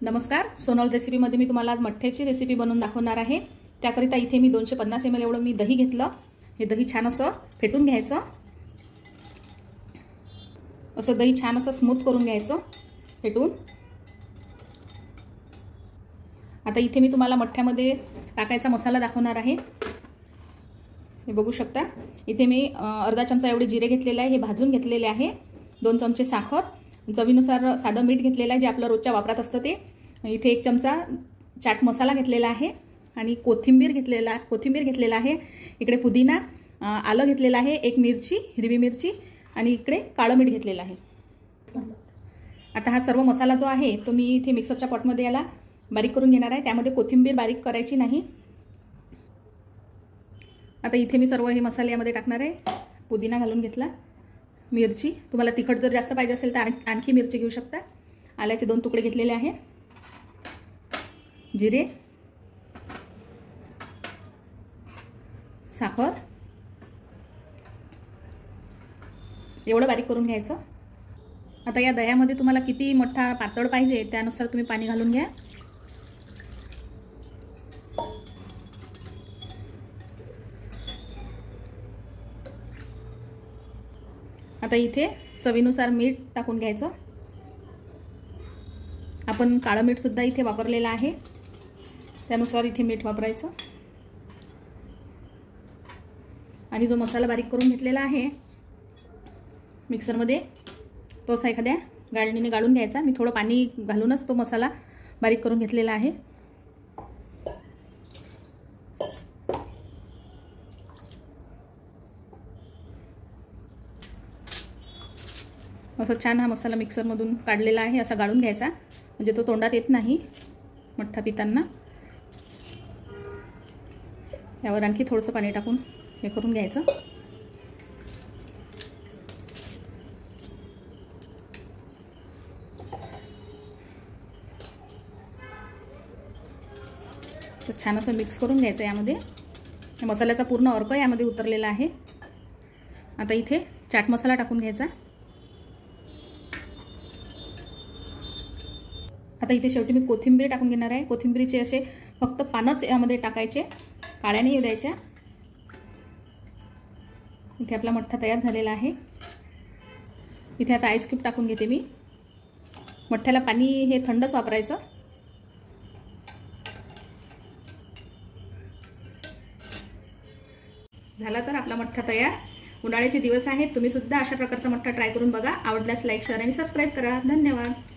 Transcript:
नमस्कार, सोनल रेसिपीमध्ये मी तुम्हाला आज मठ्ठ्याची रेसिपी बनवून दाखवणार आहे। त्याकरिता इथे मी 250 ml एवढं मी दही घेतलं। हे दही छान असं फेटून घ्यायचं। असं दही छान असं स्मूथ करून घ्यायचं फेटून। आता इथे मी तुम्हाला मठ्ठ्यामध्ये टाकायचा मसाला दाखवणार आहे। हे बघू शकता, इथे मी अर्धा चमचा एवढे जिरे घेतलेले आहे, हे भाजून घेतलेले आहे। 2 चमचे साखर, चवीनुसार साधं मीठ घेतलेलं आहे जे आपलं रोजच्या वापरात असतं ते। इथे 1 चमचा चाट मसाला घेतलेला आहे आणि कोथिंबीर घेतलेला आहे। इकडे पुदिना, आलं घेतलेलं आहे, 1 मिरची, हिरवी मिरची आणि इकडे काळं मीठ घेतलेलं आहे। आता हा सर्व मसाला जो आहे तो मी इथे मिक्सरच्या पॉटमध्ये याला बारीक करून घेणार आहे। त्यामध्ये कोथिंबीर बारीक करायची नाही। आता इथे मी सर्व हे मसाले यामध्ये टाकणार आहे। पुदिना घालून घेतला, मिरची, तुम्हाला तिखट जर जास्त पाहिजे असेल तर आणखी मिरची घेऊ शकता। आल्याचे 2 तुकडे घेतलेले आहे, जिरे, साखर एवढं बारीक करून घ्यायचं। आता या दह्यामध्ये तुम्हाला किती मोठा पातळ पाहिजे त्यानुसार तुम्ही पाणी घालून घ्या। आता इथे चवीनुसार मीठ टाकून घ्यायचं। आपण काळं मीठ सुद्धा इथे वापरलेलं आहे, त्यानुसार इथे मीठ वापरायचं। आणि जो मसाला बारीक करून घेतलेला आहे मिक्सरमध्ये तो असा एखाद्या गाळणीने गाळून घ्यायचा। मी थोडं पाणी घालूनच तो मसाला बारीक करून घेतलेला आहे। असं छान हा मसाला मिक्सरमधून काढलेला आहे, असा गाळून घ्यायचा म्हणजे तो तोंडात येत नाही मठ्ठा पिताना। यावर आणखी थोडंसं पाणी टाकून हे करून घ्यायचं। तर छान असं मिक्स करून घ्यायचं। यामध्ये मसाल्याचा पूर्ण अर्क यामध्ये उतरलेला आहे। आता इथे चाट मसाला टाकून घ्यायचा। आता इथे शेवटी मी कोथिंबीर टाकून घेणार आहे। कोथिंबीरीचे असे फक्त पानच यामध्ये टाकायचे, काळ्या नाही द्यायच्या। इथे आपला मठ्ठा तयार झालेला आहे। इथे आता आईस क्यूब टाकून घेते मी। मठ्ठ्याला पाणी हे थंडच वापरायचं। झाला तर आपला मठ्ठा तयार। उन्हाळ्याचे दिवस आहेत, तुम्ही सुद्धा अशा प्रकारचा मठ्ठा ट्राय करून बघा। आवडल्यास लाईक, शेअर आणि सबस्क्राइब करा। धन्यवाद।